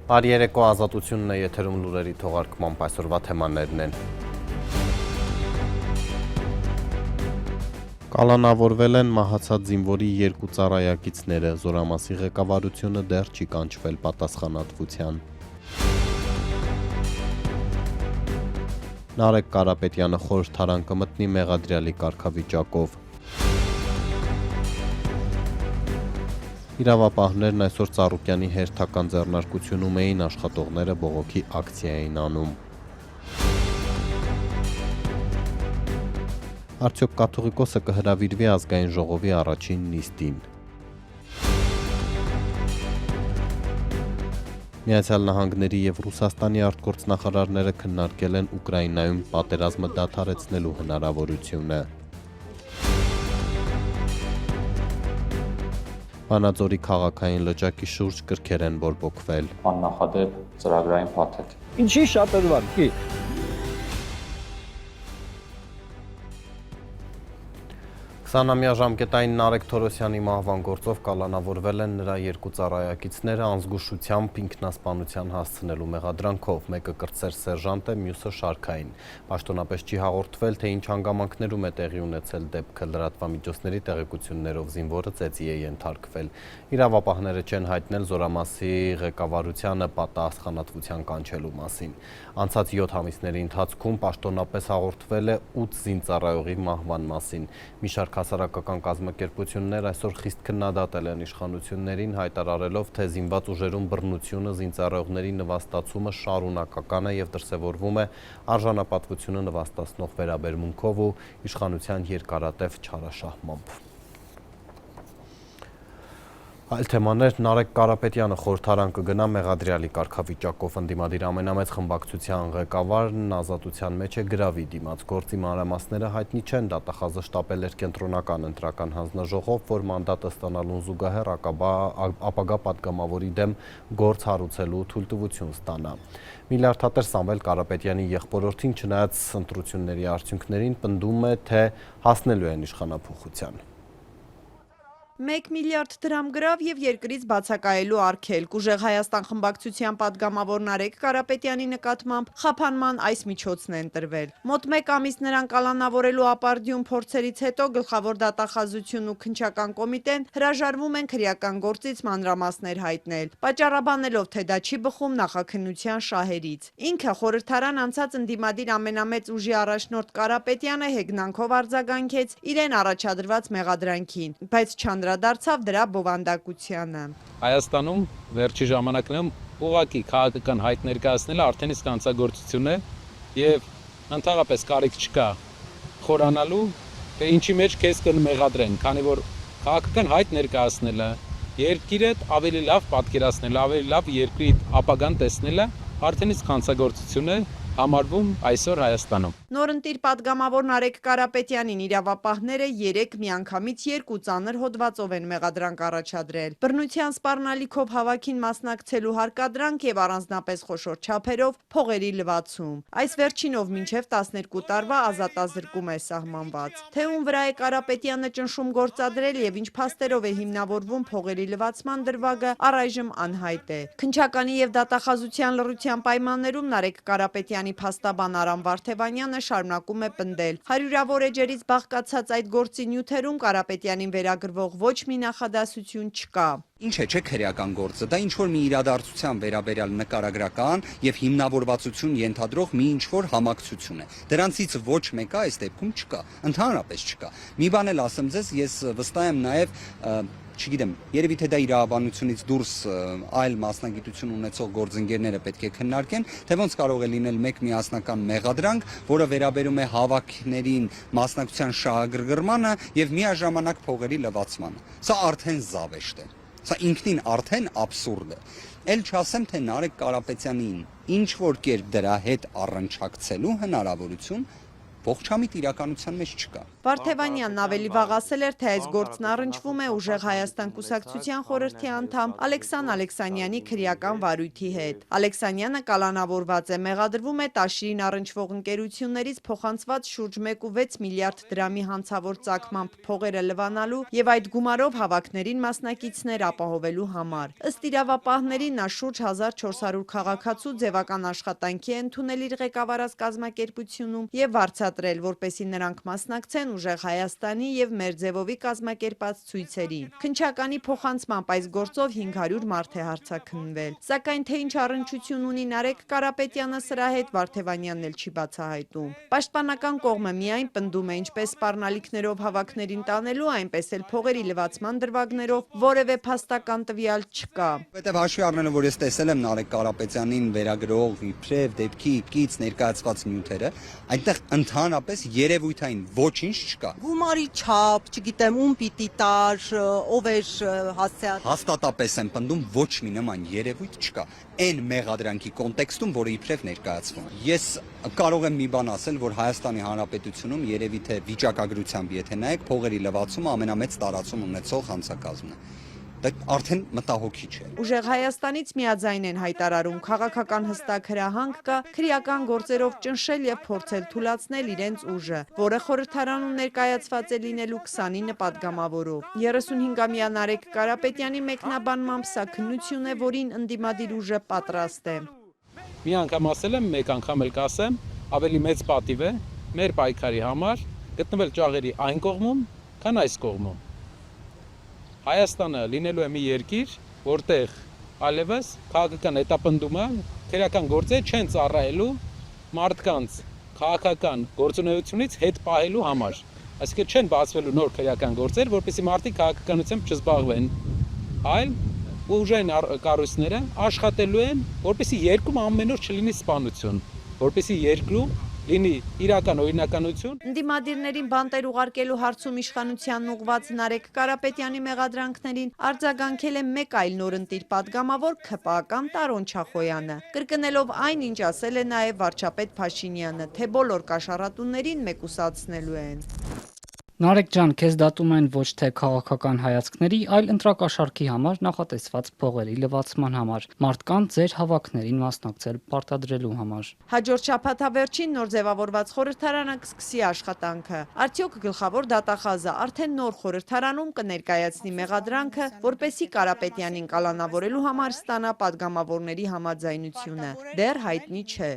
Բարի երեկո, Ազատությունն է եթերում լուրերի թողարկմամբ այսօրվա թեմաներն են։ Կալանավորվել են մահացած զինվորի 2 ծառայակիցները, Զորամասի ղեկավարությունը դեռ չի կանչվել պատասխանատվության։ Նարեկ Կարապետյանը խորհրդարան կմտնի մեղադրյալի կարգավիճակով։ Իրավապահներն այսօր Ծառուկյանի հերթական ձեռնարկությունում էին, աշխատողները բողոքի ակցիա էին անում։ Արդյոք կաթողիկոսը կհրավիրվի ազգային ժողովի առաջին նիստին։ Միացյալ Նահանգների և Ռուսաստանի արտգործնախարարները քննարկել են Ուկրաինայում պատերազմը դադարեցնելու հնարավորությունը։ Վանաձորի քաղաքային լճակի շուրջ կրքեր են բորբոքվել։ Աննախադեպ ծրագրային փաթեթ։ Ինչի շատրվան, ի։ 20-ամյա ժամկետային Նարեկ Թորոսյանի մահվան գործով կալանավորվել են նրա 2 ծառայակիցները անզգուշությամբ ինքնասպանության հասցնելու մեղադրանքով, մեկը կրտսեր սերժանտ է, մյուսը շարքային։ Պաշտոնապես չի հաղորդվել, թե ինչ հանգամանքներում է տեղի ունեցել դեպքը, լրատվամիջոցների տեղեկություններով զինվորը ծեծի է ենթարկվել։ Իրավապահները չեն հայտնել Զորամասի ղեկավարությանը պատասխանատվության կանչելու մասին։ Անցած 7 ամիսների ընթացքում պաշտոնապես հաղորդվել է 8 զինծառայողի մահվան մասին։ Մի շարք հասարակական կազմակերպություններ այսօր խիստ քննադատել են իշխանություններին, հայտարարելով, թե զինված ուժերում բռնությունը, զինծառայողների նվաստացումը շարունակական է և դրսևորվում է արժանապատվությունը նվաստացնող վերաբերմունքով ու իշխանության երկարատև չարաշահմամբ։ Այլ թեմաներ, Նարեկ Կարապետյանը խորհրդարան կգնա մեղադրյալի կարգավիճակով, ընդդիմադիր ամենամեծ խմբակցության ղեկավարն ազատության մեջ է գրավի դիմաց, գործի մանրամասները հայտնի չեն, դատախազը շտապել էր կենտրոնական ընտրական հանձնաժողով, որ մանդատը ստանալուն զուգահեռ ապագա պատգամավորի դեմ գործ հարուցելու թույլտվություն ստանա։ Միլիարդատեր Սամվել Կարապետյանի եղբորորդին չնայած ընտրությունների արդյունքներին պնդում է, թե հասնելու են իշխանափոխության։ 1 միլիարդ դրամ գրավ և երկրից բացակայելու արգելք։ Ուժեղ Հայաստան խմբակցության պատգամավոր Նարեկ Կարապետյանի նկատմամբ խափանման այս միջոցն են տրվել։ Մոտ 1 ամիս նրան կալանավորելու ապարդյուն փորձերից հետո գլխավոր դատախազությունն ու քննչական կոմիտեն հրաժարվում են քրեական գործից մանրամասներ հայտնել, պատճառաբանելով, թե դա չի բխում նախաքննության շահերից։ Ինքը խորհրդարան անցած ընդդիմադիր ամենամեծ ուժի առաջնորդ Կարապետյանը հեգնանքով արձագանքեց իրեն առաջադրված մեղադրանքին, բայց չանդրադարձավ դրա բովանդակությանը։ Հայաստանում վերջի ժամանակներում ուղղակի քաղաքական հայտ ներկայացնելը արդեն իսկ հանցագործություն է եւ ընդհանրապես կարիք չկա խորանալու, թե ինչի մեջ քեզ կմեղադրեն, քանի որ քաղաքական հայտ ներկայացնելը, երկիրը ավելի լավ պատկերացնելը, ավելի լավ երկրի ապագան տեսնելը արդեն իսկ հանցագործություն է համարվում այսօր Հայաստանում։ Նորընտիր պատգամավոր Նարեկ Կարապետյանին իրավապահները 3 միանգամից 2 ծանր հոդվածով են մեղադրանք առաջադրել։ Բռնության սպառնալիքով հավաքին մասնակցելու հարկադրանք եւ առանձնապես խոշոր չափերով փողերի լվացում։ Այս վերջինով մինչև 12 տարվա ազատազրկում է սահմանված։ Թե ում վրա է Կարապետյանը ճնշում գործադրել եւ ինչ փաստերով է հիմնավորվում փողերի լվացման դրվագը, առայժմ անհայտ է։ Քննչականի եւ դատախազության լռության պայմաններում Նարեկ Կարապետյանի փաստաբան Արամ Վարդևանյանը շարունակում է պնդել. հարյուրավոր էջերից բաղկացած այդ գործի նյութերում Կարապետյանին վերագրվող ոչ մի նախադասություն չկա։ Ինչ է, չէ քրեական գործը, դա ինչ որ մի իրադարձության վերաբերյալ նկարագրական եւ հիմնավորվածություն ենթադրող մի ինչ որ համակցություն է։ Դրանցից ոչ մեկը այս դեպքում չկա, ընդհանրապես չկա։ Մի բան էլ ասեմ ձեզ, ես վստահ եմ նաեւ չգիտեմ, երևի թե դա իրավաբանությունից դուրս այլ մասնագիտություն ունեցող գործընկերները պետք է քննարկեն, թե ոնց կարող է լինել մեկ միասնական մեղադրանք, որը վերաբերում է հավաքներին մասնակցության շահագրգռմանը եւ միաժամանակ փողերի լվացմանը։ Սա արդեն զավեշտ է։ Սա ինքնին արդեն աբսուրդ է։ Էլ չասեմ, թե Նարեկ Կարապետյանին ինչ որ կերպ դրա հետ առնչակցելու հնարավորություն ողջամիտ իրականության մեջ չկա։ Վարդևանյանն ավելի վաղ ասել էր, թե այս գործն առնչվում է Ուժեղ Հայաստան կուսակցության խորհրդի անդամ Ալեքսան Ալեքսանյանի քրեական վարույթի հետ։ Ալեքսանյանը կալանավորված է, մեղադրվում է Տաշիրին առնչվող ընկերություններից փոխանցված շուրջ 1.6 միլիարդ դրամի հանցավոր ծագմամբ փողերը լվանալու եւ այդ գումարով հավաքներին մասնակիցներ ապահովելու համար։ Ըստ իրավապահների նա շուրջ 1400 քաղաքացու ձևական աշխատանքի է ընդունել իր ղեկավարած կազմակերպությունում եւ վարձատրել, որպեսզի նրանք մասնակցեն Ուժեղ Հայաստանի եւ Մերձևովի կազմակերպած ցույցերին։ Քննչականի փոխանցմամբ այս գործով 500 մարդ է հարձակնվել։ Սակայն թե ինչ առնչություն ունի Նարեկ Կարապետյանը սրա հետ Վարդևանյանն էլ չի բացահայտում։ Պաշտպանական կողմը միայն պնդում է ինչպես սպառնալիքներով հավաքներին տանելու, այնպես էլ փողերի լվացման դրվագներով որևէ փաստական տվյալ չկա։ Որտեւ հաշվի առնելով, որ ես տեսել եմ Նարեկ Կարապետյանին վերագրող իբրև դեպքի կից ներկայացված նյութերը, այնտեղ ընդհանրապես երևույթային ոչինչ չկա։ Գումարի չափ, չգիտեմ, ում պիտի տար, ով էր հասցեատար։ Հաստատապես եմ պնդում, ոչ մի նման երևույթ չկա։ Այն մեղադրանքի կոնտեքստում, որը իբրև ներկայացվում է։ Ես կարող եմ մի բան ասել, որ Հայաստանի Հանրապետությունում երևի թե վիճակագրությամբ, եթե նայեք, փողերի լվացումը ամենամեծ տարածում ունեցող հանցակազմն է։ Դա արդեն մտահոգիչ է։ Ուժեղ Հայաստանից միաձայն են հայտարարում քաղաքական հստակ հրահանգ կա քրեական գործերով ճնշել եւ փորձել թուլացնել իրենց ուժը, որը խորհրդարանում ներկայացված է լինելու 29 պատգամավորով։ 35-ամյա Նարեկ Կարապետյանի մեկնաբանմամբ սա քննություն է, որին ընդդիմադիր ուժը պատրաստ է։ Մի անգամ ասել եմ, մեկ անգամ էլ կասեմ, ավելի մեծ պատիվ է մեր պայքարի համար գտնվել ճաղերի այն կողմում, քան այս կողմում։ Հայաստանը լինելու է մի երկիր, որտեղ այլևս քաղաքական հետապնդումը քրեական գործեր չեն ծառայելու մարդկանց քաղաքական գործունեությունից հետ պահելու համար։ Այսինքն չեն բացվելու նոր քրեական գործեր, որպեսզի մարդիկ քաղաքականությամբ չզբաղվեն, այլ ուժային կառույցները աշխատելու են, որպեսզի երկրում ամեն օր չլինի սպանություն, որպեսզի երկրում լինի իրական օրինականություն։ Ընդդիմադիրներին բանտեր ուղարկելու հարցում իշխանությանն ուղղված Նարեկ Կարապետյանի մեղադրանքներին արձագանքել է մեկ այլ նորընտիր պատգամավոր ՔՊԱ-ական Տարոն Չախոյանը, կրկնելով այն, ինչ ասել է նաև վարչապետ Փաշինյանը, թե բոլոր կաշառատուներին մեկուսացնելու են։ Նարեկ ջան, քեզ դատում են ոչ թե քաղաքական հայացքների, այլ ընտրակաշառքի համար նախատեսված փողերի լվացման համար, մարդկանց ձեր հավաքներին մասնակցել պարտադրելու համար։ Հաջորդ շաբաթավերջին նոր ձևավորված խորհրդարանը կսկսի աշխատանքը։ Արդյոք գլխավոր դատախազը արդեն նոր խորհրդարանում կներկայացնի մեղադրանքը, որպեսզի Կարապետյանին կալանավորելու համար ստանա պատգամավորների համաձայնությունը։ Դեռ հայտնի չէ։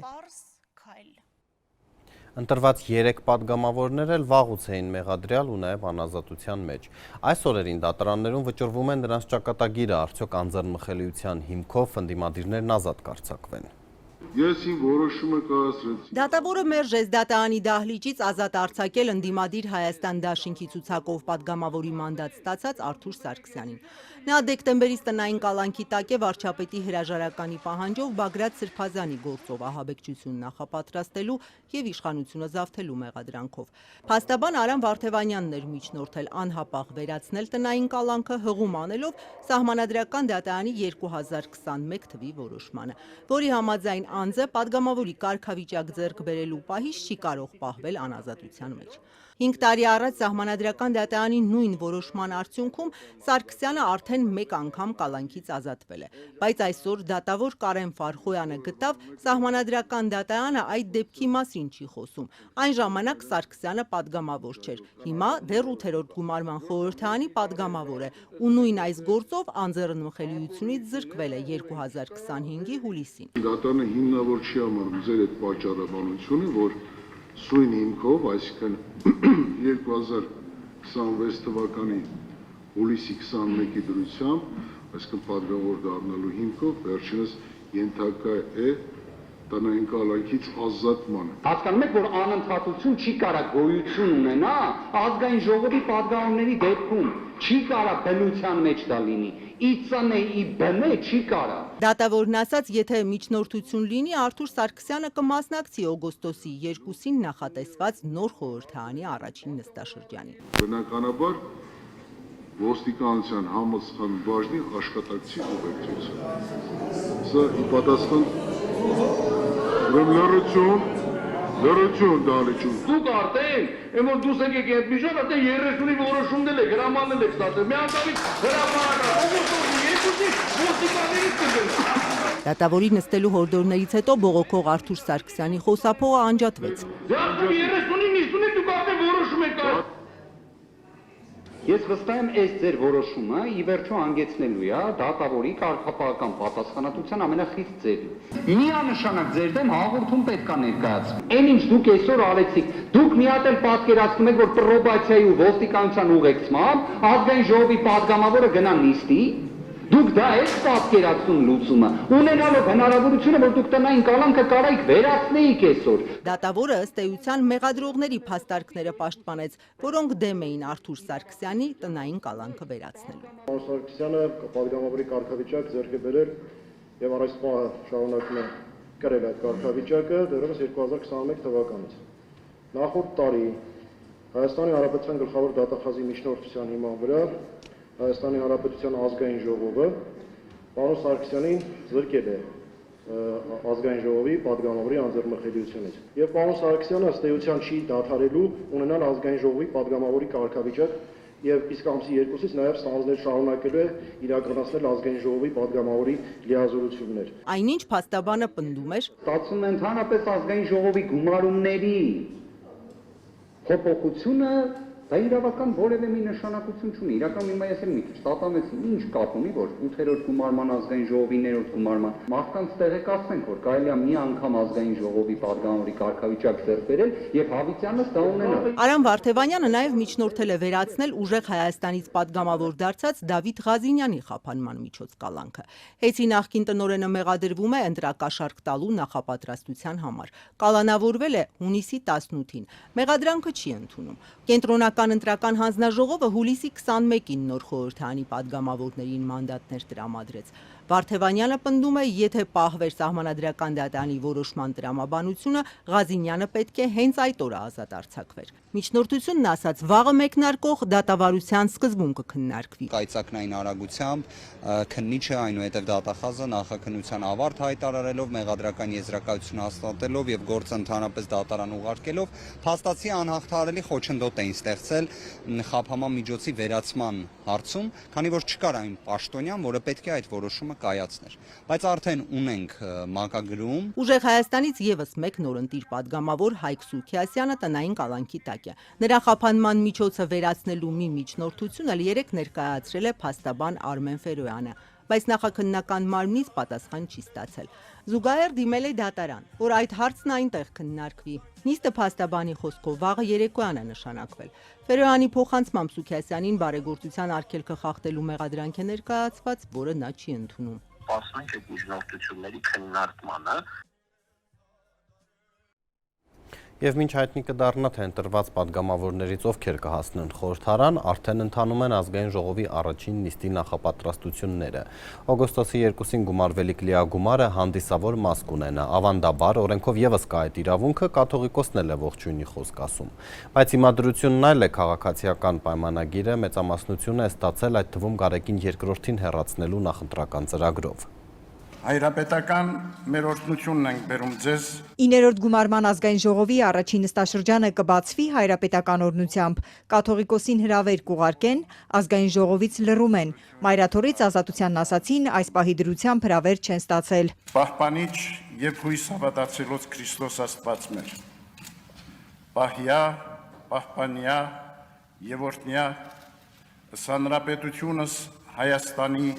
Ընտրված 3 պատգամավորներ էլ վաղուց էին մեղադրյալ ու նաև անազատության մեջ։ Այս օրերին դատարաններում վճռվում է նրանց ճակատագիրը, արդյոք անձեռնմխելիության հիմքով ընդդիմադիրներն ազատ կարձակվեն։ Ես իմ որոշումը կայացրեցի։ Դատավորը մերժեց դատարանի դահլիճից ազատ արձակել ընդդիմադիր Հայաստան դաշինքի ցուցակով պատգամավորի մանդատ ստացած Արթուր Սարգսյանին։ Նա դեկտեմբերից տնային կալանքի տակ է վարչապետի հրաժարականի պահանջով Բագրատ Սրբազանի գործով ահաբեկչություն նախապատրաստելու եւ իշխանությունը զավթելու մեղադրանքով։ Փաստաբան Արամ Վարդևանյանն էր միջնորդել անհապաղ վերացնել տնային կալանքը հղում անելով Սահմանադրական դատարանի 2021 թվի որոշմանը, որի համաձայն անձը պատգամավորի կարգավիճակ ձեռք բերելու պահից չի կարող պահվել անազատության մեջ։ 5 տարի առաջ Սահմանադրական դատարանի նույն որոշման արդյունքում Սարգսյանը արդեն մեկ անգամ կալանքից ազատվել է, բայց այսօր դատավոր Կարեն Ֆարխոյանը գտավ Սահմանադրական դատարանը այդ դեպքի մասին չի խոսում։ Այն ժամանակ Սարգսյանը պատգամավոր չէր, հիմա դեռ 8-րդ գումարման խորհրդարանի պատգամավոր է ու նույն այս գործով անձեռնմխելիությունից զրկվել է 2025-ի հուլիսին։ Դատարանը հիմնավոր չի համարում ձեր այդ պատճառաբանությունը, որ սույն հիմքով, այսինքն 2026 թվականի հուլիսի 21-ի դրությամբ, այսինքն պատգամավոր դառնալու հիմքով վերջինս ենթակա է տնային կալանքից ազատմանը։ Հասկանում եք, որ անընդհատություն չի կարա գոյություն ունենա ազգային ժողովի պատգամավորների դեպքում, չի կարա բնության մեջ դա լինի, իծանե ի բնե չի կարա։ Դատավորն ասաց, եթե միջնորդություն լինի, Արթուր Սարգսյանը կմասնակցի օգոստոսի 2-ին նախատեսված նոր խորհրդարանի առաջին նստաշրջանին։ Բնականաբար ոստիկանության համապատասխան բաժնի աշխատակցի ուղեկցություն։ Սա ի պատասխան լրություն Լրություն Դալիճուն։ Դուք արդեն, որ դուս եկեք այդ միջով, արդեն 30-ի որոշումներ եք, հրամաններ եք ստացել։ Միանգամից հրամանական օգոստոսի 2-ից ոստիկաններից կգնա։ Դատավորի նստելու հորդորներից հետո բողոքող Արթուր Սարգսյանի խոսափողը անջատվեց։ Դե արդեն 30-ին 50-ին դուք արդեն որոշում եք։ Ես վստահ եմ, այս ձեր որոշումը ի վերջո հանգեցնելու է դատավորի կարգապահական պատասխանատվության ամենախիստ ձևի։ Միանշանակ ձեր դեմ հաղորդում պետք է ներկայացվի։ Այն ինչ դուք այսօր արեցիք, դուք մի հատ էլ պատկերացնում եք, որ պրոբացիայի ու ոստիկանության ուղեկցմամբ ազգային ժողովի падգամավորը գնա նիստի։ Դուք դա եք պատկերացնում լուծումը, ունենալով հնարավորությունը, որ դուք տնային կալանքը կարայիք վերացնեիք այսօր։ Դատավորը ըստ էության մեղադրողների փաստարկները պաշտպանեց, որոնք դեմ էին Արթուր Սարգսյանի տնային կալանքը վերացնելու։ Պարոն Սարգսյանը падգամավորի կարգավիճակ ձեռք է բերել եւ առայժմ պահը շարունակում է կրել այդ կարգավիճակը դեռևս 2021 թվականից։ Նախորդ տարի Հայաստանի Հանրապետության գլխավոր դատախազի միջնորդության հիման վրա Հայաստանի Հանրապետության ազգային ժողովը պարոն Սարգսյանին զրկել է ազգային ժողովի падգամավորի անձեռնմխելիությունից։ Եվ պարոն Սարգսյանը ըստ էության չի դադարելու ունենալ ազգային ժողովի падգամավորի կարգավիճակ եւ իսկ ամսի 2-ից նաեւ ստանձնել շարունակելու է իրականացնել ազգային ժողովի падգամավորի լիազորություններ։ Այնինչ փաստաբանը պնդում էր, Ստացվում է ընդհանրապես ազգային ժողովի գումարումների փոփոխությունը դա իրավական որևէ մի նշանակություն չունի։ Իրականում հիմա ես էլ մի քիչ տատանեցի, ինչ կապ ունի, որ 8-րդ գումարման ազգային ժողովի 9-րդ գումարման մարդկանց տեղեկացնենք, որ կարելի է մի անգամ ազգային ժողովի падգամավորի կարգավիճակ ձեռք բերել եւ հավիտյանս դա ունենալ։ Արամ Վարդևանյանը նաև միջնորդել է վերացնել ուժեղ Հայաստանից падգամավոր դարձած Դավիթ Ղազինյանի խափանման միջոց կալանքը։ Հեծի նախկին տնօրենը մեղադրվում է ընտրակաշարք տալու նախապատրաստության համար։ Կալանավորվել է հունիսի 18-ին։ Մեղադրանքը չի ընդունում։ Կենտրոնական ընտրական հանձնաժողովը հուլիսի 21-ին նոր խորհրդարանի падգամավորներին մանդատներ տրամադրեց։ Վարդևանյանը պնդում է, եթե պահվեր սահմանադրական դատարանի որոշման տրամաբանությունը, Ղազինյանը պետք է հենց այդ օրը ազատ արձակվեր։ Միջնորդությունն ասաց, վաղը մեկնարկող դատավարության սկզբում կքննարկվի։ Կայծակնային արագությամբ քննիչը այնուհետև դատախազը նախաքննության ավարտ հայտարարելով մեղադրական եզրակացություն հաստատելով եւ գործը ընդհանրապես դատարան ուղարկելով փաստացի անհաղթահարելի խոչընդոտ էին ստեղծել խափանման միջոցի վերացման հարցում, քանի որ չկար այն պաշտոնյան, որը պետք է այդ որոշումը կայացներ։ Բայց արդեն ունենք մակագրում։ Ուժեղ Հայաստանից եւս մեկ նորընտիր падգամավոր Հայկ Սուքիասյանը տնային կալանքի տակ է։ Նրա խափանման միջոցը վերացնելու մի միջնորդություն էլ երեք ներկայացրել է փաստաբան Արմեն Ֆերոյանը, բայց նախաքննական մարմնից պատասխան չի ստացել։ Զուգահեռ դիմել է դատարան, որ այդ հարցն այնտեղ քննարկվի։ Նիստը փաստաբանի խոսքով վաղը երեկոյան է նշանակվել։ Ֆերոյանի փոխանցմամբ Սուքիասյանին բարեգործության արգելքը խախտելու մեղադրանք է ներկայացված, որը նա չի ընդունում։ Սպասում ենք այդ միջնորդությունների քննարկմանը։ Եվ մինչ հայտնի կդառնա, թե ընտրված падգամավորներից ովքեր կհասնեն խորհրդարան, արդեն ընթանում են ազգային ժողովի առաջին նիստի նախապատրաստությունները։ Օգոստոսի 2-ին գումարվելիք լիագումարը հանդիսավոր մաս կունենա։ Ավանդաբար օրենքով եւս կա այդ իրավունքը, կաթողիկոսն էլ է ողջույնի խոսք ասում։ Բայց իմադրությունն այլ է, քաղաքացիական պայմանագիրը մեծամասնություն է ստացել այդ թվում Գարեգին II-ին հեռացնելու նախընտրական ծրագրով։ Հայրապետական մեր օրհնությունն ենք բերում ձեզ։ 9-րդ գումարման ազգային ժողովի առաջին նստաշրջանը կբացվի հայրապետական օրհնությամբ։ Կաթողիկոսին հրավեր կուղարկեն, ազգային ժողովից լռում են։ Մայրաթորից Ազատությանն ասացին, այս պահի դրությամբ հրավեր չեն ստացել։ Պահպանիչ եւ հույս հավատացելոց Քրիստոս Աստված մեր։ Պահյա, պահպանյա եւ օրհնյա հանրապետությունս Հայաստանի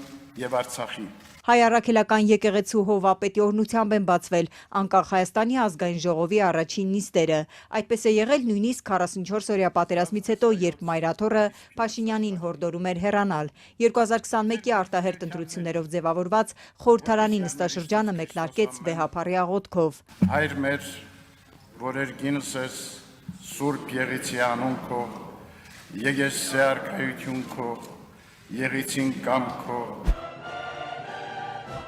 եւ Արցախի։ Հայ առաքելական եկեղեցու հովապետի օրհնությամբ են բացվել անկախ Հայաստանի ազգային ժողովի առաջին նիստերը։ Այդպես է եղել նույնիսկ 44-օրյա պատերազմից հետո, երբ Մայրաթորը Փաշինյանին հորդորում էր հեռանալ։ 2021-ի արտահերթ ընտրություններով ձևավորված խորհրդարանի նստաշրջանը մեկնարկեց վեհափառի աղոթքով։ Հայր մեր, որ երկինս ես Սուրբ Եղեցի անուն քո, Եկեղեցի արքայություն քո, Եղեցին կամ քո։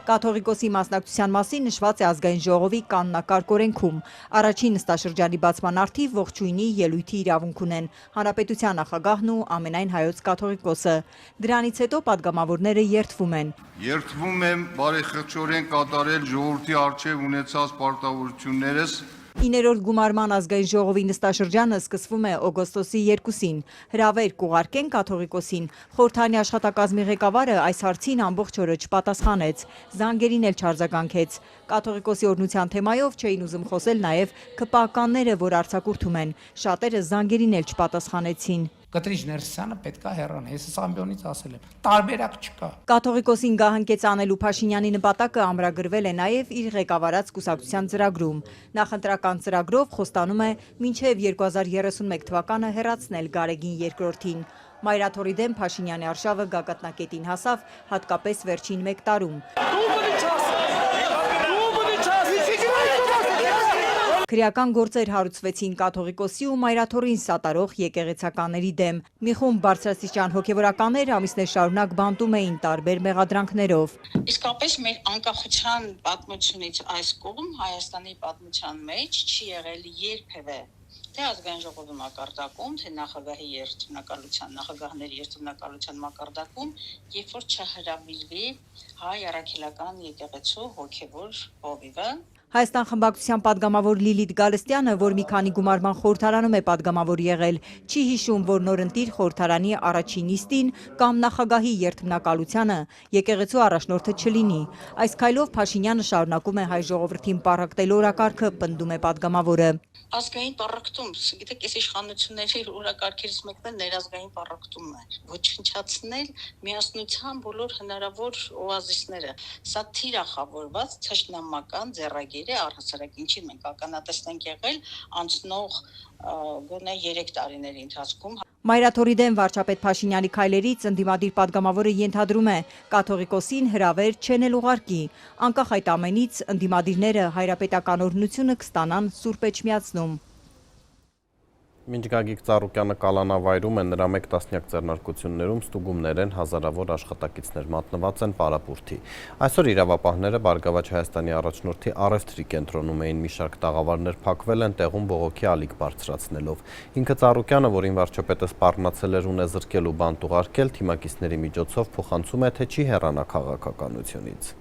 Կաթողիկոսի մասնակցության մասին նշված է ազգային ժողովի կանոնակարգ օրենքում։ Առաջին նստաշրջանի բացման առթիվ ողջույնի ելույթի իրավունք ունեն հանրապետության նախագահն ու ամենայն հայոց կաթողիկոսը։ Դրանից հետո падգամավորները երդվում են։ Երդվում եմ բարեխղճորեն կատարել ժողովրդի առջև ունեցած պարտավորություններս 9-րդ գումարման ազգային ժողովի նստաշրջանը սկսվում է օգոստոսի 2-ին։ Հրավեր կուղարկեն կաթողիկոսին։ Խորհրդարանի աշխատակազմի ղեկավարը այս հարցին ամբողջ օրը չպատասխանեց, զանգերին էլ չարձագանքեց։ Կաթողիկոսի օրհնության թեմայով չէին ուզում խոսել նաև ԿՊԱ-ականները, որ արձակուրդում են։ Շատերը զանգերին էլ չպատասխանեցին։ Կտրիչ Ներսիսյանը պետք է հեռանա, ես ամբյոնից ասել եմ, տարբերակ չկա։ Կաթողիկոսին գահընկեց անելու Փաշինյանի նպատակը ամրագրվել է նաև իր ղեկավարած կուսակցության ծրագրում։ Նախընտրական ծրագրով խոստանում է մինչև 2031 թվականը հեռացնել Գարեգին երկրորդին։ Մայրաթորի դեմ Փաշինյանի արշավը գագաթնակետին հասավ հատկապես վերջին 1 տարում։ Քրեական գործեր հարուցվեցին կաթողիկոսի ու մայրաթորին սատարող եկեղեցականների դեմ։ Մի խումբ բարձրաստիճան հոգևորականներ ամիսներ շարունակ բանտում էին տարբեր մեղադրանքներով։ Իսկապես մեր անկախության պատմությունից այս կողմ Հայաստանի պատմության մեջ չի եղել երբևէ թե ազգային ժողովի մակարդակում, թե նախագահի նախագահների երթունակալության մակարդակում, երբ որ չհրավիրվի հայ առաքելական եկեղեցու հոգևոր հովիվը։ Հայաստան խմբակցության падգամավոր Լիլիթ Գալստյանը, որ մի քանի գումարման խորհրդարանում է падգամավոր եղել, չի հիշում, որ նորընտիր խորհրդարանի առաջին նիստին կամ նախագահի երթմնակալությանը եկեղեցու առաջնորդը չլինի։ Այս քայլով Փաշինյանը շարունակում է հայ ժողովրդին պառակտել օրակարգը, պնդում է падգամավորը։ Ազգային պառակտում, գիտեք, այս իշխանությունների օրակարգերից մեկն է ներազգային պառակտումն է, ոչնչացնել միասնության բոլոր հնարավոր օազիսները։ Սա թիրախավորված թշնամական ձեռագիր է առհասարակ ինչի մենք ականատեսնենք եղել անցնող գոնե 3 տարիների ընթացքում։ Մայրաթորի դեմ վարչապետ Փաշինյանի քայլերից ընդդիմադիր падգամավորը ենթադրում է կաթողիկոսին հրավեր չեն էլ ուղարկի։ Անկախ այդ ամենից ընդդիմադիրները հայրապետական օրհնությունը կստանան Սուրբ Էջմիածնում։ Մինչ Գագիկ Ծառուկյանը կալանավայրում է, նրա 1 տասնյակ ձեռնարկություններում ստուգումներ են, հազարավոր աշխատակիցներ մատնված են պարապուրդի։ Այսօր իրավապահները Բարգավաճ Հայաստանի առաջնորդի առևտրի կենտրոնում էին, մի շարք տաղավարներ փակվել են տեղում բողոքի ալիք բարձրացնելով։ Ինքը Ծառուկյանը, որին վարչապետը սպառնացել էր ունեզրկել ու բանտ ուղարկել, թիմակիցների միջոցով փոխանցում է, թե չի հեռանա քաղաքականությունից։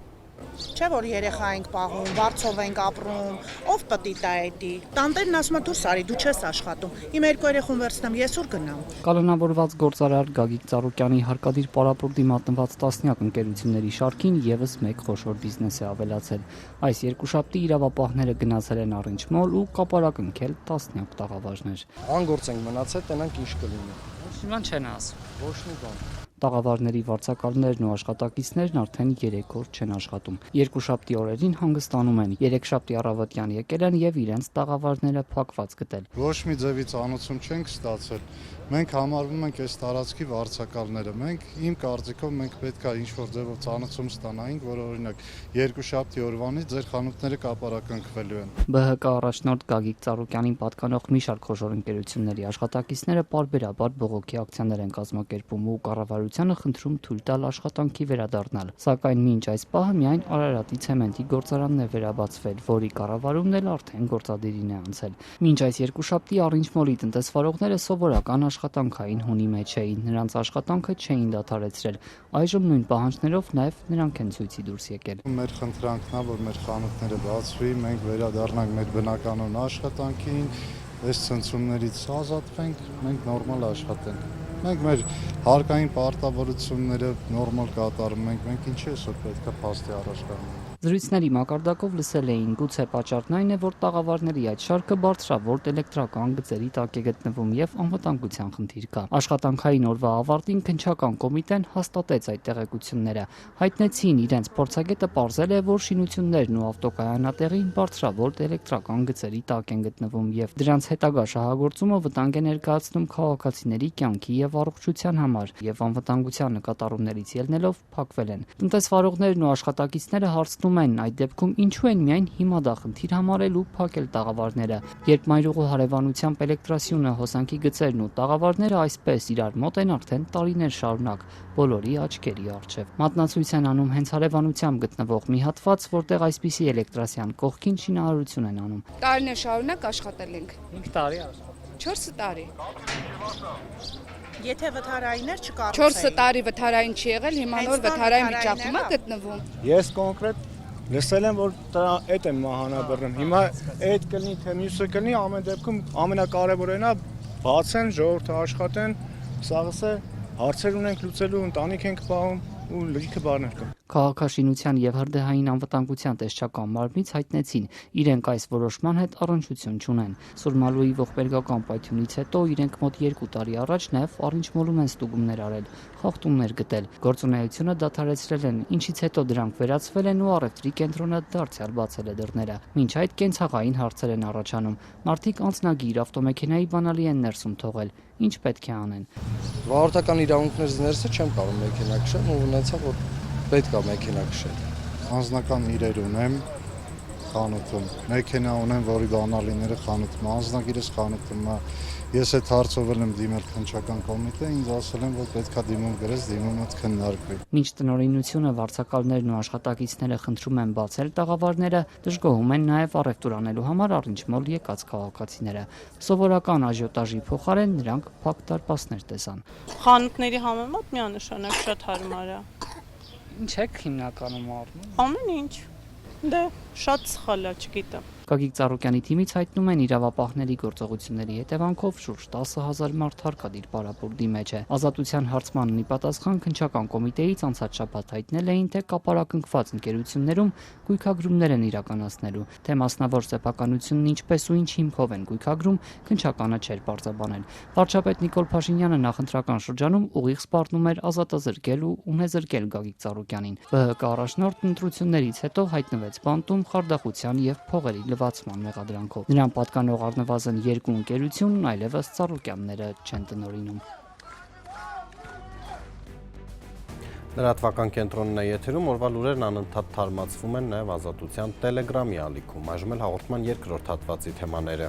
Չէ որ երեխա ենք պաղում, վարձով ենք ապրում, ով պտի տա էդի։ Տանտերն ասում է դուրս արի, դու չես աշխատում։ Իմ 2 երեխուն վերցնեմ, ես ուր գնամ։ Կալանավորված գործարար Գագիկ Ծառուկյանի հարկադիր պարապուրդի մատնված տասնյակ ընկերությունների շարքին եւս 1 խոշոր բիզնես է ավելացել։ Այս երկուշաբթի իրավապահները գնացել են առնչմոլ ու կապարակնքել տասնյակ տաղավարներ։ Անգործ ենք մնացել, տենանք ինչ կլինի։ Ոչ չեն ասում։ Ոչ մի բան։ Տաղավարների վարձակալներն ու աշխատակիցներն արդեն 3 օր չեն աշխատում։ Երկուշաբթի օրերին հանգստանում են, երեքշաբթի առավոտյան եկել են եւ իրենց տաղավարները փակված գտել։ Ոչ մի ձևից անոցում չենք ստացել։ Մենք համարվում ենք այս տարածքի վարձակալները։ Մենք իմ կարծիքով մենք պետք է ինչ-որ ձևով ծանոթում ստանայինք, որ օրինակ երկուշաբթի օրվանից ձեր խանութները կապարակնքվելու են։ ԲՀԿ առաջնորդ Գագիկ Ծառուկյանին պատկանող մի շարք խոշոր ընկերությունների աշխատակիցները պարբերաբար բողոքի ակցիաներ են կազմակերպում ու կառավարությանը խնդրում թույլ տալ աշխատանքի վերադառնալ։ Սակայն մինչ այս պահը միայն Արարատի ցեմենտի գործարանն է վերաբացվել, որի կառավարումն էլ արդեն գործադիրին է անցել։ Մինչ այս երկուշաբթի առնչմոլի տնտեսվարողները սովորական աշխատանքային հունի մեջ էին, նրանց աշխատանքը չէին դադարեցրել։ Այժմ նույն պահանջներով նաև նրանք են ցույցի դուրս եկել։ Մեր խնդրանքն է, որ մեր խանութները բացվի, մենք վերադառնանք մեր բնականոն աշխատանքին, այս ցնցումներից ազատվենք, մենք նորմալ աշխատենք։ Մենք մեր հարկային պարտավորությունները նորմալ կատարում ենք, մենք ինչի այսօր պետք է փաստի առաջ գանք։ Զրույցների մակարդակով լսել էին, գուցե պատճառն այն է, որ տաղավարների այդ շարքը բարձրավորտ էլեկտրական գծերի տակ է գտնվում եւ անվտանգության խնդիր կա։ Աշխատանքային օրվա ավարտին քննչական կոմիտեն հաստատեց այդ տեղեկությունները։ Հայտնեցին իրենց փորձագետը պարզել է, որ շինություններն ու ավտոկայանատեղին բարձրավորտ էլեկտրական գծերի տակ են գտնվում եւ դրանց հետագա շահագործումը վտանգ է ներկայացնում քաղաքացիների կյանքի եւ առողջության համար եւ անվտանգության նկատառումներից ելնելով փակվել են։ Տնտեսվարողներն ու աշխատակիցները հարցնում են այդ դեպքում ինչու են միայն հիմա դա խնդիր համարել ու փակել տաղավարները, երբ մայրուղու հարևանությամբ էլեկտրասյունը, հոսանքի գծերն ու տաղավարները այսպես իրար մոտ են արդեն տարիներ շարունակ, բոլորի աչքերի առջև։ Մատնացույց են անում հենց հարևանությամբ գտնվող մի հատված, որտեղ այսպիսի էլեկտրասյան կողքին շինարարություն են անում։ Տարիներ շարունակ աշխատել ենք։ 5 տարի 4 տարի։ Եթե վթարայիններ չկառուցեին։ 4 տարի վթարային չի եղել, հիմա նոր վթարային վիճակում է գտնվում։ Ես կոնկրետ Լսել եմ, որ այդ եմ մահանաբեռնում։ Հիմա այդ կլինի, թե մյուսը կլինի, ամեն դեպքում ամենակարևորն է բացեն, ժողովուրդը աշխատեն, սաղս է, հարցեր ունենք լուծելու, ընտանիք ենք պահում ու լիքը բաներ կան։ Քաղաքաշինության եւ հրդեհային անվտանգության տեսչական մարմնից հայտնեցին, իրենք այս որոշման հետ առնչություն չունեն։ Սուրմալուի ողբերգական պայթյունից հետո իրենք մոտ 2 տարի առաջ նաեւ առնչմոլում են ստուգումներ արել, խախտումներ գտել։ Գործունեությունը դադարեցրել են, ինչից հետո դրանք վերացվել են ու առևտրի կենտրոնը դարձյալ բացել է դռները։ Մինչ այդ կենցաղային հարցեր են առաջանում։ Մարդիկ անձնագիր ավտոմեքենայի բանալի են ներսում թողել։ Ինչ պետք է անեն։ Վարորդական իրավունքներից ներսը չեմ կարող մեքենա քշել, ու ունեցա որ պետք է մեքենա քշել։ Անձնական իրեր ունեմ խանութում, մեքենա ունեմ, որի բանալիները խանութում, անձնագիրս խանութում է։ Ես այդ հարցով եմ դիմել քննչական կոմիտե, ինձ ասել են, որ պետք է դիմում գրես, դիմումը քննարկվի։ Մինչ տնօրինությունը, վարձակալներն ու աշխատակիցները խնդրում են բացել տաղավարները, դժգոհում են նաև առևտուր անելու համար առնչմոլ եկած քաղաքացիները։ Սովորական աժիոտաժի փոխարեն նրանք փակ դարպասներ տեսան։ Խանութների համեմատ միանշանակ շատ հարմար է։ Ինչ եք հիմնականում առնում։ Ամեն ինչ։ Դե շատ սխալ է, չգիտեմ։ Գագիկ Ծառուկյանի թիմից հայտնում են իրավապահների գործողությունների հետևանքով շուրջ 10,000 մարդ հարկադիր պարապուրդի մեջ է։ Ազատության հարցմանն ի պատասխան քննչական կոմիտեից անցած շաբաթ հայտնել էին, թե կապարակնքված ընկերություններում գույքագրումներ են իրականացնելու, թե մասնավոր սեփականությունն ինչպես ու ինչ հիմքով են գույքագրում, քննչականը չէր բարձրաբանել։ Վարչապետ Նիկոլ Փաշինյանը նախընտրական շրջանում ուղիղ սպառնում էր ազատազրկել ու ունեզրկել Գագիկ Ծառուկյանին։ ՎՀԿ առաջնորդն ընտրություններից հետո հայտնվեց բանտում խարդախության եւ փողերի լվացման մեղադրանքով։ Նրան պատկանող առնվազն 2 ընկերություն այլևս Ծառուկյանները չեն տնօրինում։ Լրատվական կենտրոնն է եթերում, օրվա լուրերն անընդհատ թարմացվում են նաև Ազատության Տելեգրամի ալիքում։ Այժմ էլ հաղորդման երկրորդ հատվածի թեմաները։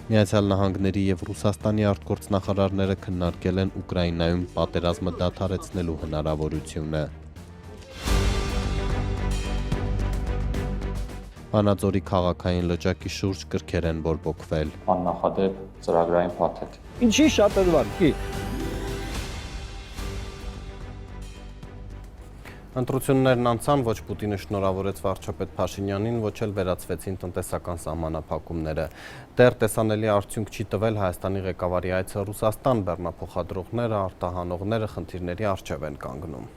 Միացյալ Նահանգների եւ Ռուսաստանի արտգործնախարարները քննարկել են Ուկրաինայում պատերազմը դադարեցնելու հնարավորությունը։ Վանաձորի քաղաքային լճակի շուրջ կրքեր են բորբոքվել։ Աննախադեպ ծրագրային փաթեթ։ Ինչի շատ դժվար։ Ընտրություններն անցան, ոչ Պուտինը շնորհավորեց վարչապետ Փաշինյանին, ոչ էլ վերացվեցին տնտեսական սահմանափակումները։ Դեռ տեսանելի արդյունք չի տվել Հայաստանի ղեկավարի այցը Ռուսաստան, բեռնափոխադրողները, արտահանողները խնդիրների առջև են կանգնում։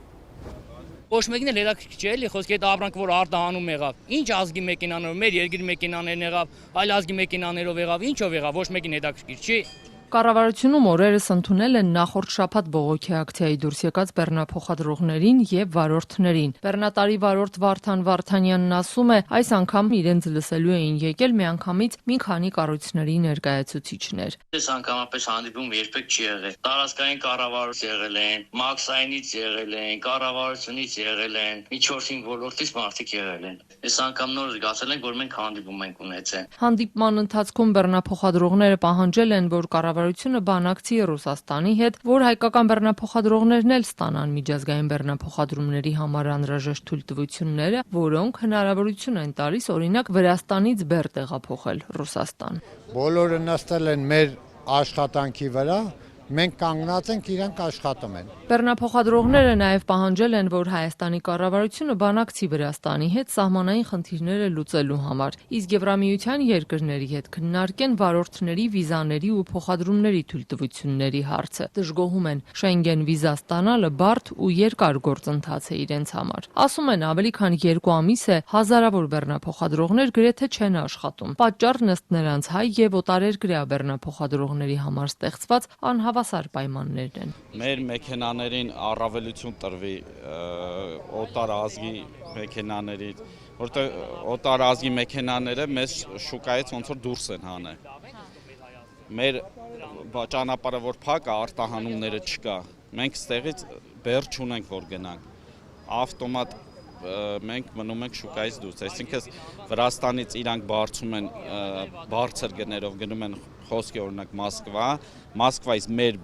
Ոչ մեկն էլ հետաքրքիր չէ, էլի խոսքի այդ ապրանքը, որ արտահանում եղավ։ Ինչ ազգի մեքենաներով, մեր երկրի մեքենաներն եղավ, այլ ազգի մեքենաներով եղավ, ինչով եղավ, ոչ մեկին հետաքրքիր չի։ Կառավարությունում օրերս ընդունել են նախորդ շաբաթ բողոքի ակցիայի դուրս եկած բեռնափոխադրողներին եւ վարորդներին։ Բեռնատարի վարորդ Վարդան Վարդանյանն ասում է, այս անգամ իրենց լսելու էին եկել միանգամից մի քանի կառույցների ներկայացուցիչներ։ Այս անգամապես հանդիպում երբեք չի եղել։ Տարածքային կառավարությունից եղել են, Մաքսայինից եղել են, կառավարությունից եղել են, մի 4-5 ոլորտից մարդիկ եղել են։ Այս անգամ նոր զգացել ենք, որ մենք հանդիպում ենք ունեցել։ Հանդիպման ընթացքում բեռնափոխադրողները պահանջել են, որ կառավարությունը բանակցի Ռուսաստանի հետ, որ հայկական բեռնափոխադրողներն էլ ստանան միջազգային բեռնափոխադրումների համար անհրաժեշտ թույլտվությունները, որոնք հնարավորություն են տալիս օրինակ Վրաստանից բեռ տեղափոխել Ռուսաստան։ Բոլորը նստել են մեր աշխատանքի վրա, մենք կանգնած ենք, իրանք աշխատում են։ Բեռնափոխադրողները նաև պահանջել են, որ Հայաստանի կառավարությունը բանակցի Վրաստանի հետ սահմանային խնդիրները լուծելու համար, իսկ Եվրամիության երկրների հետ քննարկեն վարորդների վիզաների ու փոխադրումների թույլտվությունների հարցը։ Դժգոհում են, Շենգեն վիզա ստանալը բարդ ու երկար գործընթաց է իրենց համար։ Ասում են, ավելի քան 2 ամիս է հազարավոր բեռնափոխադրողներ գրեթե չեն աշխատում։ Պատճառն ըստ նրանց հայ եւ օտարերկրյա բեռնափոխադրողների համար ստեղծված անհավասար պայմաններն են։ Մեր մեքենաներին առավելություն տրվի օտար ազգի մեքենաներից, որտեղ օտար ազգի մեքենաները մեզ շուկայից ոնց որ դուրս են հանել։ Մեր ճանապարհը որ փակ է, արտահանումները չկա։ Մենք ստեղից բեռ չունենք, որ գնանք։ Ավտոմատ մենք մնում ենք շուկայից դուրս, այսինքն Վրաստանից իրանք բարձում են բարձր գներով գնում են խոսքի օրինակ Մոսկվայից մեր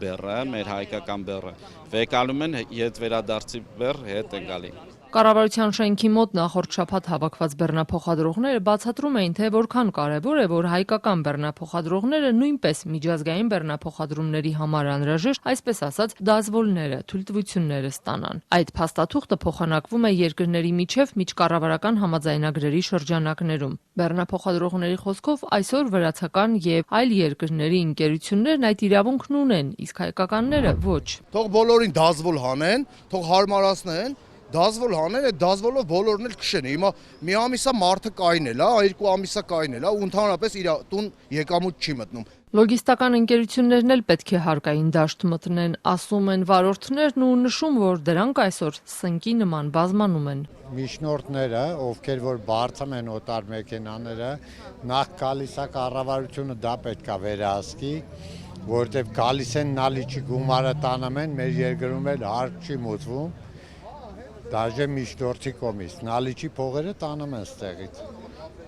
հայկական բեռը վեկալում են, հետ վերադարձի բեռ հետ է գալի։ Կառավարության շենքի մոտ նախորդ շաբաթ հավաքված բեռնափոխադրողները բացատրում էին, թե որքան կարևոր է, որ հայկական բեռնափոխադրողները նույնպես միջազգային բեռնափոխադրումների համար անհրաժեշտ, այսպես ասած, դազվոլները, թույլտվությունները ստանան։ Այդ փաստաթուղթը փոխանակվում է երկրների միջև միջկառավարական համաձայնագրերի շրջանակներում։ Բեռնափոխադրողների խոսքով այսօր վրացական եւ այլ երկրների ընկերություններն այդ իրավունքն ունեն, իսկ հայկականները ոչ։ Թող բոլորին դազվոլ հանեն, թող հարմարացնեն, դազվոլ հանեն, այդ դազվոլով բոլորն էլ քշեն։ Հիմա մի ամիսա մարդը կայնել է, երկու ամիսա կայնել է ու ընդհանրապես իր տուն եկամուտ չի մտնում։ Լոգիստական ընկերություններն էլ պետք է հարկային դաշտ մտնեն, ասում են վարորդներն ու նշում, որ դրանք այսօր սնկի նման բազմանում են։ Միջնորդները, ովքեր որ բարձում են օտար մեքենաները, նախ գալիս է կառավարությունը դա պետք է վերահսկի, որտեղ գալիս են նալիչի գումարը տանում են, մեր երկրում էլ հարկ չի մուծվում։ Դաժե միջնորդի կողմից նալիչի փողերը տանում են ստեղից։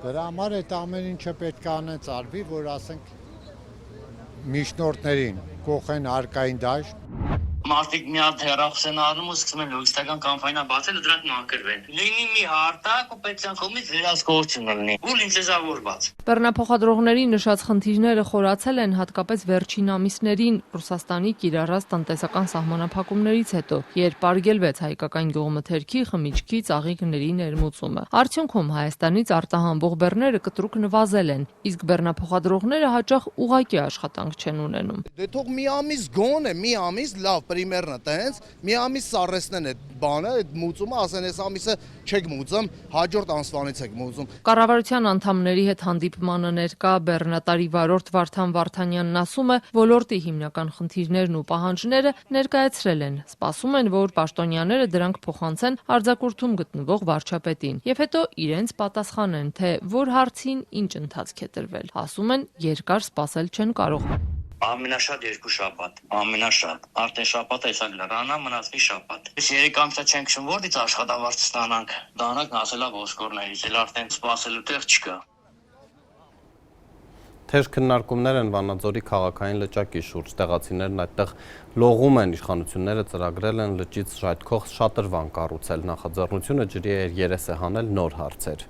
Դրա համար այդ ամեն ինչը պետք է անեց արվի, որ ասենք միջնորդներին կողեն հարկային դաշտ։ Մարդիկ մի հատ հեռախոսեն առնում ու սկսում են լոգիստական կամպանիա բացել ու դրանք մաքրվեն։ Լինի մի հարտակ ու պետության կողմից վերահսկողություն լինի ու լիցենզավորված։ Բեռնափոխադրողների նշած խնդիրները խորացել են հատկապես վերջին ամիսներին Ռուսաստանի կիրառած տնտեսական սահմանափակումներից հետո, երբ արգելվեց հայկական գյուղմթերքի, խմիչքի, ծաղիկների ներմուծումը։ Արդյունքում Հայաստանից արտահանվող բեռները կտրուկ նվազել են, իսկ բեռնափոխադրողները հաճախ ուղղակի աշխատանք չեն ունենում։ Դե թող մի ամիս գոնե, մի ամիս լավ պրիմերն է տենց, մի ամիս սարեսնեն այդ բանը, այդ մուծումը, ասեն այս ամիսը չեք մուծում, հաջորդ ամսվանից եք մուծում։ Կառավարության անդամների հետ հանդիպմանը ներկա բեռնատարի վարորդ Վարդան Վարդանյանն ասում է, ոլորտի հիմնական խնդիրներն ու պահանջները ներկայացրել են։ Սպասում են, որ պաշտոնյաները դրանք փոխանցեն արձակուրդում գտնվող վարչապետին եւ հետո իրենց պատասխանեն, թե որ հարցին ինչ ընթացք է տրվել։ Ասում են, երկար սպասել չեն կարող։ Ամենաշատ 2 շաբաթ, ամենաշատ։ Արդեն շաբաթը հեսա լրանա, մնաց մի շաբաթ։ Ես 3 ամսա չենք շում, որից աշխատավարձ ստանանք։ Դանակ ասելա ոսկորներից, էլ արդեն սպասելու տեղ չկա։ Թեժ քննարկումներ են Վանաձորի քաղաքային լճակի շուրջ, տեղացիներն այդտեղ լողում են, իշխանությունները ծրագրել են լճից ժայթքող շատրվան կառուցել, նախաձեռնությունը ջրի երես է հանել նոր հարցեր։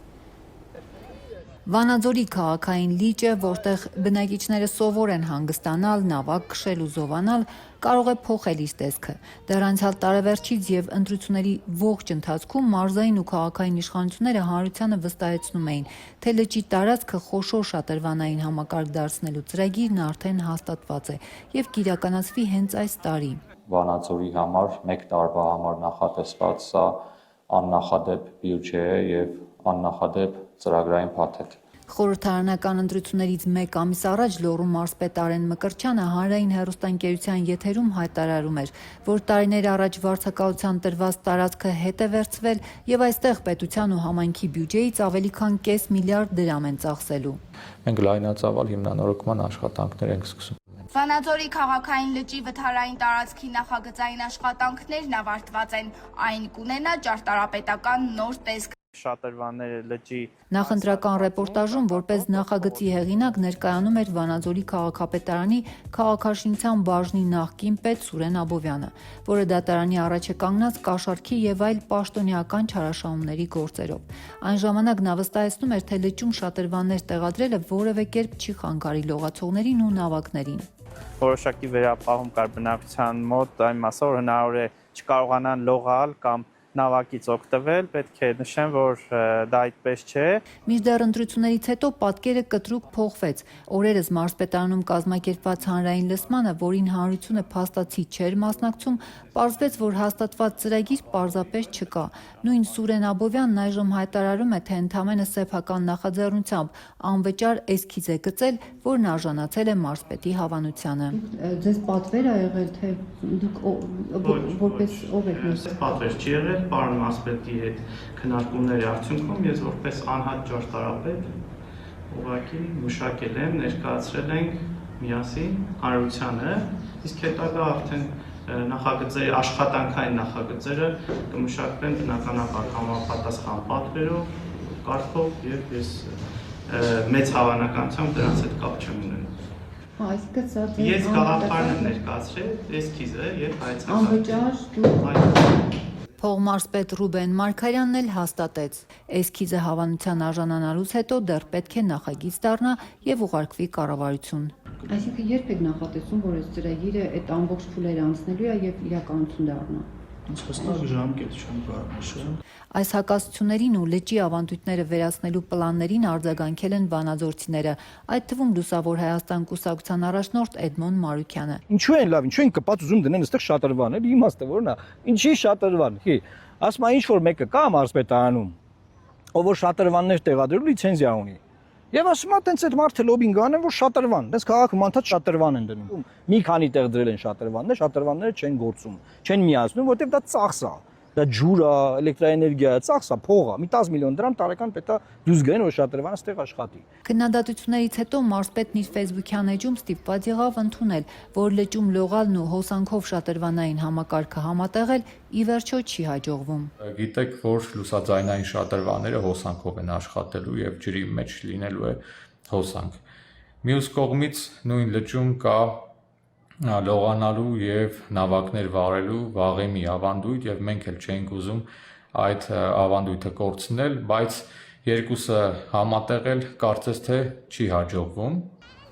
Վանաձորի քաղաքային լիճը, որտեղ բնակիչները սովոր են հանգստանալ, նավակ քշել ու զովանալ, կարող է փոխել իր տեսքը։ Դեռ անցյալ տարեվերջից եւ ընտրությունների ողջ ընթացքում մարզային ու քաղաքային իշխանությունները հանրությանը վստահեցնում էին, թե լճի տարածքը խոշոր շատրվանային համակարգ դարձնելու ծրագիրն արդեն հաստատված է եւ կիրականացվի հենց այս տարի։ Վանաձորի համար 1 տարվա համար նախատեսված սա աննախադեպ բյուջե է եւ աննախադեպ ծրագրային փաթեթ։ Խորհրդարանական ընտրություններից 1 ամիս առաջ Լոռու մարզպետ Արեն Մկրտչյանը հանրային հեռուստաընկերության եթերում հայտարարում էր, որ տարիներ առաջ վարձակալության տրված տարածքը հետ է վերցվել եւ այստեղ պետության ու համայնքի բյուջեից ավելի քան 5 միլիարդ դրամ են ծախսելու։ Մենք լայնածավալ հիմնանորոգման աշխատանքներ ենք սկսում։ Վանաձորի քաղաքային լճի վթարային տարածքի նախագծային աշխատանքներն ավարտված են, այն կունենա ճարտարապետական նոր տեսք։ Շատրվանները լճի Նախընտրական ռեպորտաժում որպես նախագծի հեղինակ ներկայանում էր Վանաձորի քաղաքապետարանի քաղաքաշինության բաժնի նախկին պետ Սուրեն Աբովյանը, որը դատարանի առաջ է կանգնած կաշառքի եւ այլ պաշտոնեական չարաշահումների գործերով։ Այն ժամանակ նա վստահեցնում էր, թե լճում շատրվաններ տեղադրելը որևէ կերպ չի խանգարի լողացողներին ու նավակներին։ Որոշակի վերապահում կար բնակչության մոտ, այն մասը որ հնարավոր է չկարողանան լողալ կամ նավակից օգտվել, պետք է նշեմ, որ դա այդպես չէ։ Մինչդեռ ընտրություններից հետո պատկերը կտրուկ փոխվեց։ Օրերս մարզպետարանում կազմակերպված հանրային լսմանը, որին հանրությունը փաստացի չէր մասնակցում, պարզվեց, որ հաստատված ծրագիր պարզապես չկա։ Նույն Սուրեն Աբովյանն այժմ հայտարարում է, թե ընդամենը սեփական նախաձեռնությամբ անվճար էսքիզ է գծել, որն արժանացել է մարզպետի հավանությանը։ Ձեզ պատվեր ա եղել, թե դուք որպես ով եք նշել։ Պատվեր չի եղել, պարոն մարզպետի հետ քննարկումների արդյունքում ես որպես անհատ ճարտարապետ ուղղակի մշակել եմ, ներկայացրել ենք միասին հանրությանը, իսկ հետագա արդեն նախագծերի աշխատանքային նախագծերը կմշակվեն բնականաբար համապատասխան պատվերով, կարգով եւ ես մեծ հավանականությամբ դրանց հետ կապ չեմ ունենում։ Այսինքն սա ես գաղափարն եմ ներկայացրել, էսքիզը եւ հայցակարգը։ Անվճար Փողմարզպետ Ռուբեն Մարգարյանն էլ հաստատեց. էսքիզը հավանության արժանանալուց հետո դեռ պետք է նախագիծ դառնա եւ ուղարկվի կառավարություն։ Այսինքն երբ եք նախատեսում, որ այս ծրագիրը այդ ամբողջ փուլերը անցնելու է եւ իրականություն դառնա։ Հստակ ժամկետ չեմ կարող նշել։ Այս հակասություններին ու լճի ավանդույթները վերացնելու պլաններին արձագանքել են վանաձորցիները, այդ թվում Լուսավոր Հայաստան կուսակցության առաջնորդ Էդմոն Մարուկյանը։ Ինչու են լավ, ինչու են կպած ուզում դնեն այստեղ շատրվան, էլի իմաստը որն է։ Ինչի շատրվան։ Ասում են ինչ որ մեկը կա մարզպետարանում, ով որ շատրվաններ տեղադրելու լիցենզիա ունի։ Եվ ասում են տենց այդ մարդը լոբինգ անեն, որ շատրվան, տենց քաղաքում անդադ շատրվան են դնում։ Մի քանի տեղ դրել են շատրվաններ, շատրվանները չեն գործում, չեն միացնում, որտեղ դա ծախս է։ Դա ջուր է, էլեկտրաէներգիա է, ծախս է, փող է։ Մի 10 միլիոն դրամ տարեկան պետք է դուրս գային, որ շատրվանը ստեղ աշխատի։ Քննադատություններից հետո մարզպետն իր Facebook-յան էջում ստիպված եղավ ընդունել, որ լճում լողալն ու հոսանքով շատրվանային համակարգը համատեղել ի վերջո չի հաջողվում։ Գիտեք, որ լուսաձայնային շատրվանները հոսանքով են աշխատելու եւ ջրի մեջ լինելու է հոսանք։ Մյուս կողմից նույն լճում կա լողանալու եւ նավակներ վարելու վաղեմի ավանդույթ եւ մենք էլ չենք ուզում այդ ավանդույթը կորցնել, բայց երկուսը համատեղել կարծես թե չի հաջողվում։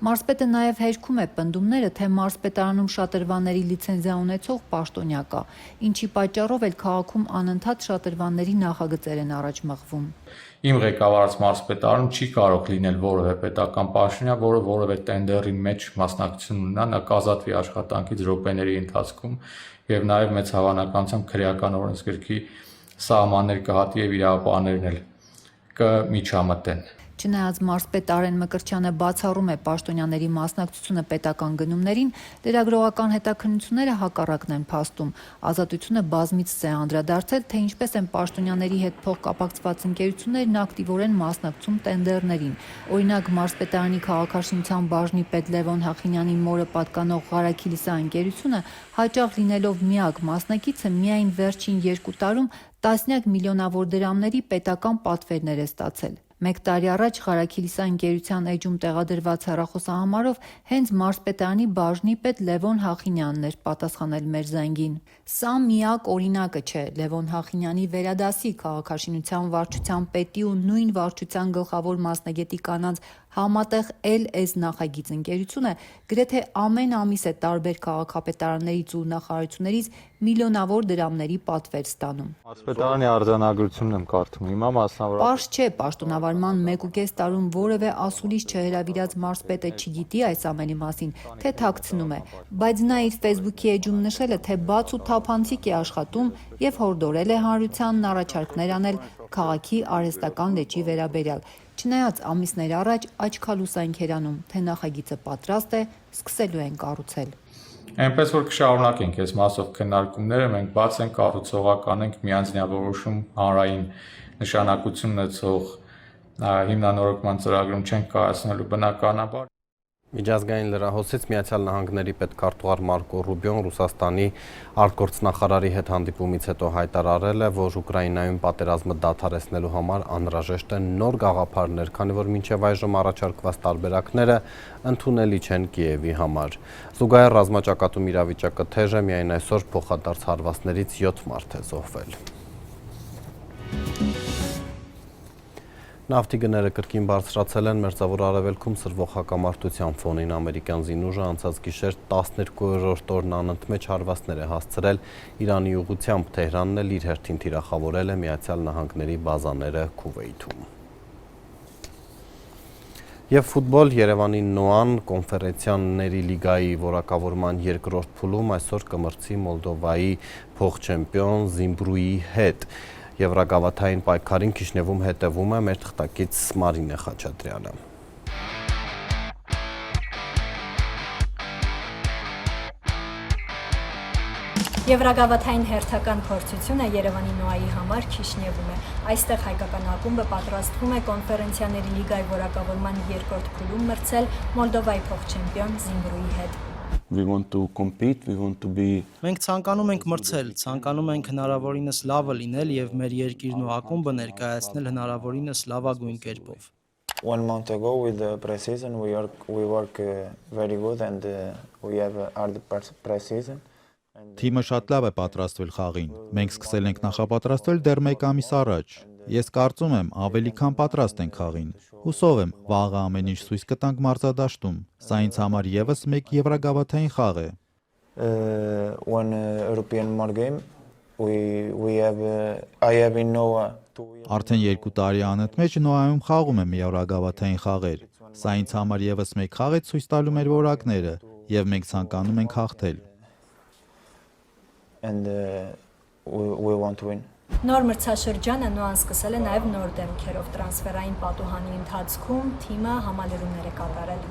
Մարզպետը նաև հերքում է պնդումները, թե մարզպետարանում շատրվանների լիցենզիա ունեցող պաշտոնյա կա, ինչի պատճառով էլ քաղաքում անընդհատ շատրվանների նախագծեր են առաջ մղվում։ Իմ ղեկավարած մարզպետարանում չի կարող լինել որևէ պետական պաշտոնյա, որը որևէ տենդերի մեջ մասնակցություն ունենա, նա կազատվի աշխատանքից րոպեների ընթացքում եւ նաեւ մեծ հավանականությամբ քրեական օրենսգրքի սահմաններ կհատի եւ իրավապահներն էլ կմիջամտեն։ Չնայած մարզպետ Արեն Մկրտչյանը բացառում է պաշտոնյաների մասնակցությունը պետական գնումներին, լրագրողական հետաքննությունները հակառակն են փաստում։ Ազատությունը բազմիցս է անդրադարձել, թե ինչպես են պաշտոնյաների հետ փոխկապակցված ընկերություններն ակտիվորեն մասնակցում տենդերներին։ Օրինակ, մարզպետարանի քաղաքաշինության բաժնի պետ Լևոն Հախինյանի մորը պատկանող Ղարաքիլիսա ընկերությունը հաճախ լինելով միակ մասնակիցը միայն վերջին 2 տարում տասնյակ միլիոնավոր դրամների պետական պատվերներ է ստացել։ Մեկ տարի առաջ Ղարաքիլիսա ընկերության էջում տեղադրված հեռախոսահամարով հենց մարզպետարանի բաժնի պետ Լևոն Հախինյանն էր պատասխանել մեր զանգին։ Սա միակ օրինակը չէ։ Լևոն Հախինյանի վերադասի քաղաքաշինության վարչության պետի ու նույն վարչության գլխավոր մասնագետի կանանց համատեղ LS նախագիծ ընկերությունը գրեթե ամեն ամիս է տարբեր քաղաքապետարաններից ու նախարարություններից միլիոնավոր դրամների պատվեր ստանում։ Մարզպետարանի արձանագրությունն եմ կարդում, հիմա մասնավորապես։ Պարզ չէ, պաշտոնավարման 1.5 տարում որևէ ասուլիս չհրավիրած մարզպետը չգիտի այս ամենի մասին, թե թաքցնում է, բայց նա իր Facebook-ի էջում նշել է, թե բաց ու թափանցիկ է աշխատում եւ հորդորել է հանրությանն առաջարկներ անել քաղաքի արհեստական լճի վերաբերյալ։ Չնայած ամիսներ առաջ աչքալուսանք էր անում, թե նախագիծը պատրաստ է, սկսելու են կառուցել։ Այնպես որ կշարունակենք այս մասով քննարկումները, մենք բաց ենք, կառուցողական ենք, միանձնավորոշում հանրային նշանակություն ունեցող հիմնանորոգման ծրագրում չենք կայացնելու բնականաբար։ Միջազգային լրահոսից Միացյալ Նահանգների պետքարտուղար Մարկո Ռուբիոն Ռուսաստանի արտգործնախարարի հետ հանդիպումից հետո հայտարարել է, որ Ուկրաինայում պատերազմը դադարեցնելու համար անհրաժեշտ են նոր գաղափարներ, քանի որ մինչև այժմ առաջարկված տարբերակները ընդունելի չեն Կիևի համար։ Զուգահեռ ռազմաճակատում իրավիճակը թեժ է, միայն այսօր փոխադարձ հարվածներից 7 մարդ է զոհվել։ Նավթի գները կրկին բարձրացել են Մերձավոր Արևելքում սրվող հակամարտության ֆոնին ամերիկյան զինուժը անցած գիշեր 12-րդ օրն անընդմեջ հարվածներ է հասցրել Իրանի ուղղությամբ, Թեհրանն էլ իր հերթին թիրախավորել է Միացյալ Նահանգների բազաները Քուվեյթում։ Եվ ֆուտբոլ Երևանի Նոան կոնֆերենցիաների լիգայի որակավորման երկրորդ փուլում այսօր կմրցի Մոլդովայի փոխչեմպիոն Զիմբրուի հետ։ Եվրագավաթային պայքարին Քիշնևում հետևում է մեր թղթակից Մարինե Խաչատրյանը։ Եվրագավաթային հերթական փորձությունը Երևանի Նոայի համար Քիշնևում է։ Այստեղ հայկական ակումբը պատրաստվում է կոնֆերենցիաների լիգայի որակավորման երկրորդ փուլում մրցել Մոլդովայի փոխչեմպիոն Զիմբրուի հետ։ Մենք ցանկանում ենք մրցել, ցանկանում ենք հնարավորինս լավը լինել եւ մեր երկիրն ու ակումբը ներկայացնել հնարավորինս լավագույն կերպով։ 1 month ago with the pre-season we work very good and we have a hard pre-season. Թիմը շատ լավ է պատրաստվել խաղին։ Մենք սկսել ենք նախապատրաստվել դեռ 1 ամիս առաջ։ Ես կարծում եմ, ավելի քան պատրաստ ենք խաղին։ Հուսով եմ, վաղը ամեն ինչ ցույց կտանք մարզադաշտում։ Սա ինձ համար եւս մեկ եվրագավաթային խաղ է։ One European Mar game, I have in Noah. Արդեն 2 տարի անընդմեջ Նոայում խաղում եմ եվրագավաթային խաղեր։ Սա ինձ համար եւս մեկ խաղ է ցույց տալու մեր որակները, եւ մենք ցանկանում ենք հաղթել։ And we want to win. Նոր մրցաշրջանը Նոան սկսել է նաև նոր դեմքերով տրանսֆերային պատուհանի ընթացքում թիմը համալրումներ է կատարել։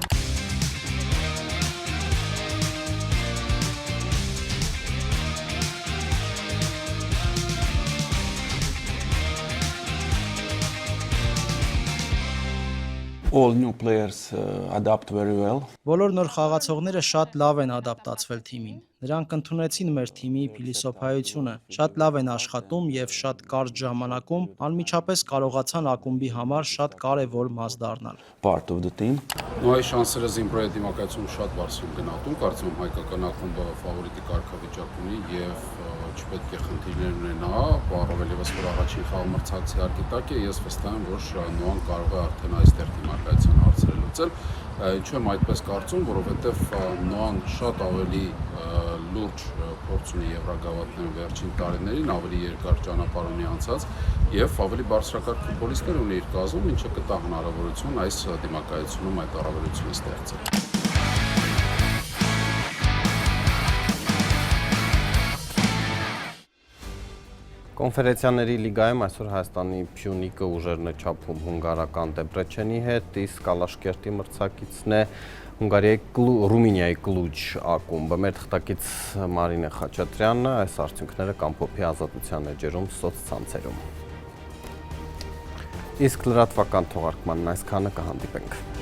All new players adapt very well. Բոլոր նոր խաղացողները շատ լավ են ադապտացվել թիմին։ Նրանք ընդունեցին մեր թիմի փիլիսոփայությունը, շատ լավ են աշխատում եւ շատ կարճ ժամանակում անմիջապես կարողացան ակումբի համար շատ կարեւոր մաս դառնալ։ Part of the team. Նոյի շանսերը Զիմբրոյի դիմակայությունում շատ բարձր են գնահատում, կարծում եմ հայկական ակումբը ֆավորիտի կարգավիճակ ունի եւ չպետք է խնդիրներ ունենա, առավել եւս որ առաջին խաղամրցակցի հարկի տակ է, ես վստահ եմ, որ Նոան կարող է արդեն այստեղ դիմակայության հարցերը լուծել։ Ինչու եմ այդպես կարծում, որովհետեւ Նոան շատ ավելի լուրջ փորձ ունի եվրագավաթներում վերջին տարիներին, ավելի երկար ճանապարհ ունի անցած եւ ավելի բարձրակարգ ֆուտբոլիստներ ունի իր կազմում, ինչը կտա հնարավորություն այս դիմակայությունում այդ առավելությունը ստեղծել։ Կոնֆերենցիաների լիգայում այսօր Հայաստանի Փյունիկը ուժերն է չափում հունգարական Դեբրեչենի հետ, իսկ Ալաշկերտի մրցակիցն է Ռումինիայի Կլուջ ակումբը։ Մեր թղթակից Մարինե Խաչատրյանը այս արդյունքները ամփոփի Ազատության էջերում սոցցանցերում։ Իսկ լրատվական թողարկմանն այսքանը, կհանդիպենք։